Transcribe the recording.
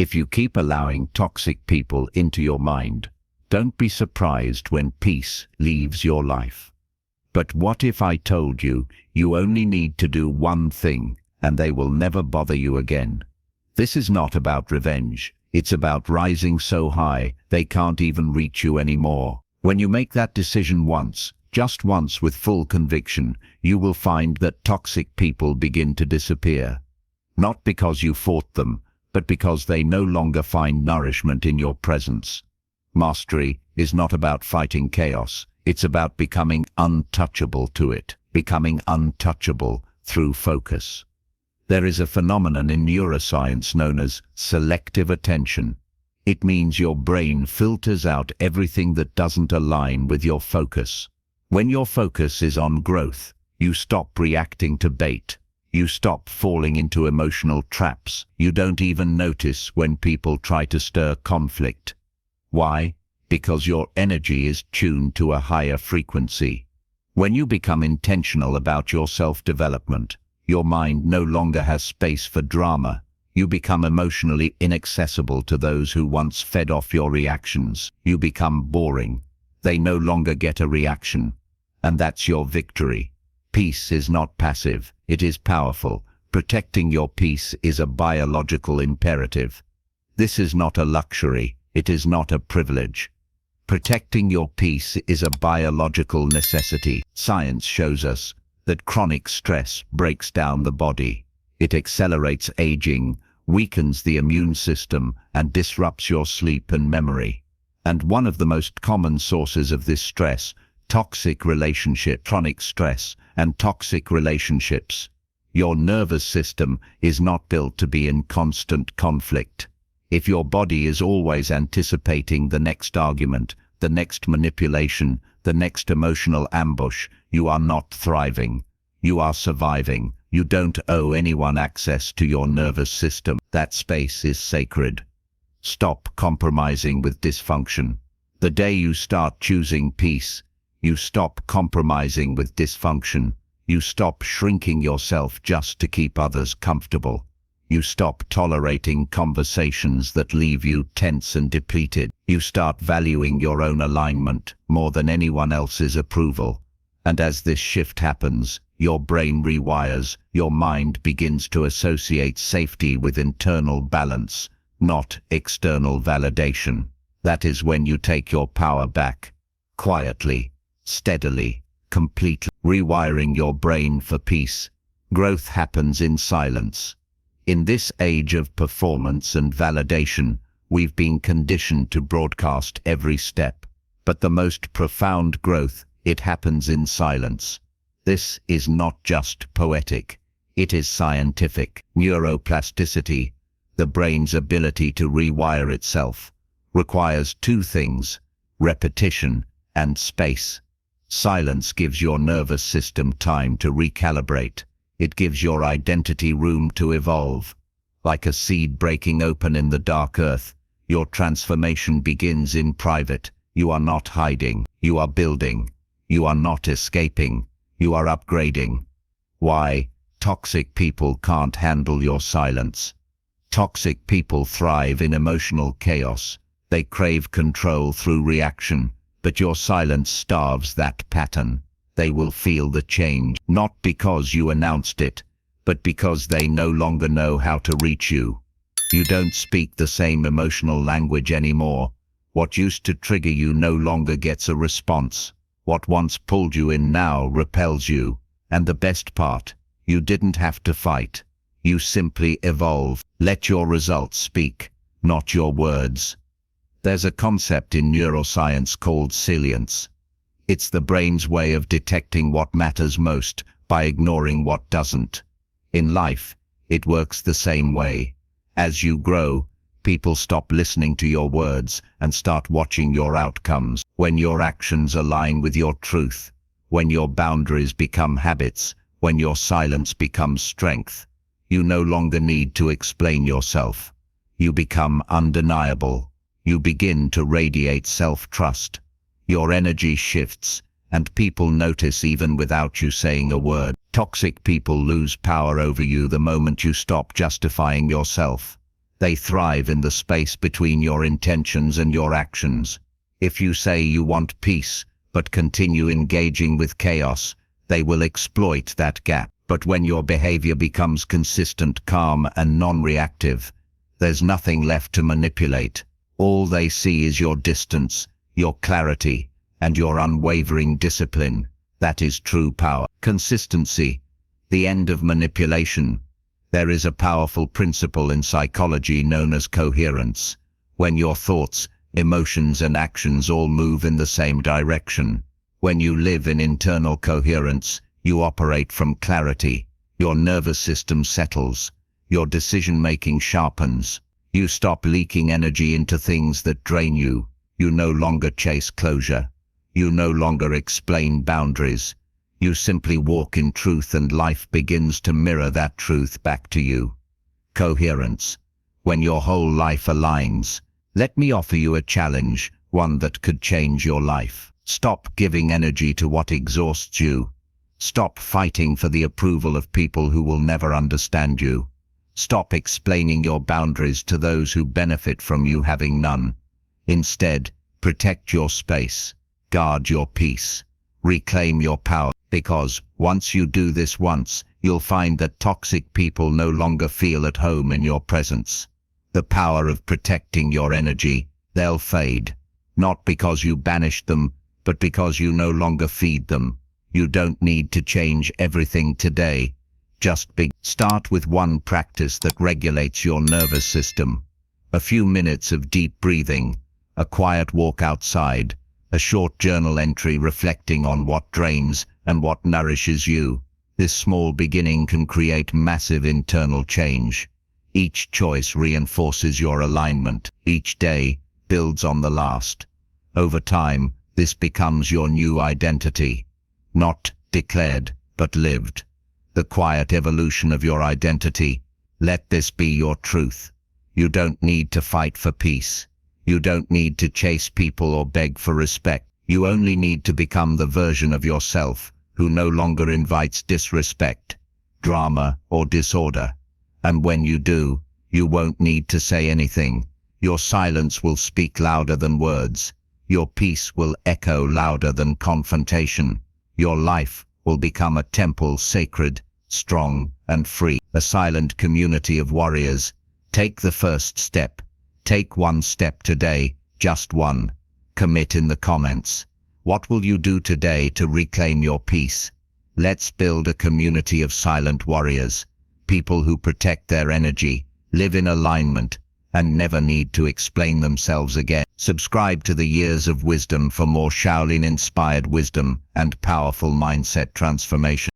If you keep allowing toxic people into your mind, don't be surprised when peace leaves your life. But what if I told you, you only need to do one thing, and they will never bother you again? This is not about revenge. It's about rising so high, they can't even reach you anymore. When you make that decision once, just once with full conviction, you will find that toxic people begin to disappear. Not because you fought them, but because they no longer find nourishment in your presence. Mastery is not about fighting chaos. It's about becoming untouchable to it, becoming untouchable through focus. There is a phenomenon in neuroscience known as selective attention. It means your brain filters out everything that doesn't align with your focus. When your focus is on growth, you stop reacting to bait. You stop falling into emotional traps. You don't even notice when people try to stir conflict. Why? Because your energy is tuned to a higher frequency. When you become intentional about your self-development, your mind no longer has space for drama. You become emotionally inaccessible to those who once fed off your reactions. You become boring. They no longer get a reaction. And that's your victory. Peace is not passive, it is powerful. Protecting your peace is a biological imperative. This is not a luxury, it is not a privilege. Protecting your peace is a biological necessity. Science shows us that chronic stress breaks down the body. It accelerates aging, weakens the immune system, and disrupts your sleep and memory. And one of the most common sources of this stress, toxic relationship, chronic stress, and toxic relationships. Your nervous system is not built to be in constant conflict. If your body is always anticipating the next argument, the next manipulation, the next emotional ambush, you are not thriving. You are surviving. You don't owe anyone access to your nervous system. That space is sacred. Stop compromising with dysfunction. The day you start choosing peace, you stop compromising with dysfunction. You stop shrinking yourself just to keep others comfortable. You stop tolerating conversations that leave you tense and depleted. You start valuing your own alignment more than anyone else's approval. And as this shift happens, your brain rewires, your mind begins to associate safety with internal balance, not external validation. That is when you take your power back, quietly, steadily, completely, rewiring your brain for peace. Growth happens in silence. In this age of performance and validation, we've been conditioned to broadcast every step. But the most profound growth, it happens in silence. This is not just poetic, it is scientific. Neuroplasticity, the brain's ability to rewire itself, requires two things: repetition and space. Silence gives your nervous system time to recalibrate. It gives your identity room to evolve. Like a seed breaking open in the dark earth, your transformation begins in private. You are not hiding, you are building. You are not escaping, you are upgrading. Why? Toxic people can't handle your silence. Toxic people thrive in emotional chaos. They crave control through reaction, but your silence starves that pattern. They will feel the change, not because you announced it, but because they no longer know how to reach you. You don't speak the same emotional language anymore. What used to trigger you no longer gets a response. What once pulled you in now repels you. And the best part, you didn't have to fight. You simply evolve. Let your results speak, not your words. There's a concept in neuroscience called salience. It's the brain's way of detecting what matters most by ignoring what doesn't. In life, it works the same way. As you grow, people stop listening to your words and start watching your outcomes. When your actions align with your truth, when your boundaries become habits, when your silence becomes strength, you no longer need to explain yourself. You become undeniable. You begin to radiate self-trust. Your energy shifts, and people notice even without you saying a word. Toxic people lose power over you the moment you stop justifying yourself. They thrive in the space between your intentions and your actions. If you say you want peace, but continue engaging with chaos, they will exploit that gap. But when your behavior becomes consistent, calm, and non-reactive, there's nothing left to manipulate. All they see is your distance, your clarity, and your unwavering discipline. That is true power. Consistency, the end of manipulation. There is a powerful principle in psychology known as coherence. When your thoughts, emotions, and actions all move in the same direction. When you live in internal coherence, you operate from clarity. Your nervous system settles. Your decision-making sharpens. You stop leaking energy into things that drain you. You no longer chase closure. You no longer explain boundaries. You simply walk in truth, and life begins to mirror that truth back to you. Coherence. When your whole life aligns. Let me offer you a challenge, one that could change your life. Stop giving energy to what exhausts you. Stop fighting for the approval of people who will never understand you. Stop explaining your boundaries to those who benefit from you having none. Instead, protect your space. Guard your peace. Reclaim your power. Because, once you do this once, you'll find that toxic people no longer feel at home in your presence. The power of protecting your energy, they'll fade. Not because you banished them, but because you no longer feed them. You don't need to change everything today. Just start with one practice that regulates your nervous system. A few minutes of deep breathing, a quiet walk outside, a short journal entry reflecting on what drains and what nourishes you. This small beginning can create massive internal change. Each choice reinforces your alignment. Each day builds on the last. Over time, this becomes your new identity. Not declared, but lived. The quiet evolution of your identity. Let this be your truth. You don't need to fight for peace. You don't need to chase people or beg for respect. You only need to become the version of yourself who no longer invites disrespect, drama, or disorder. And when you do, you won't need to say anything. Your silence will speak louder than words. Your peace will echo louder than confrontation. Your life will become a temple, sacred, strong, and free. A silent community of warriors. Take the first step. Take one step today, just one. Commit in the comments. What will you do today to reclaim your peace? Let's build a community of silent warriors. People who protect their energy, live in alignment, and never need to explain themselves again. Subscribe to the Years of Wisdom for more Shaolin-inspired wisdom and powerful mindset transformation.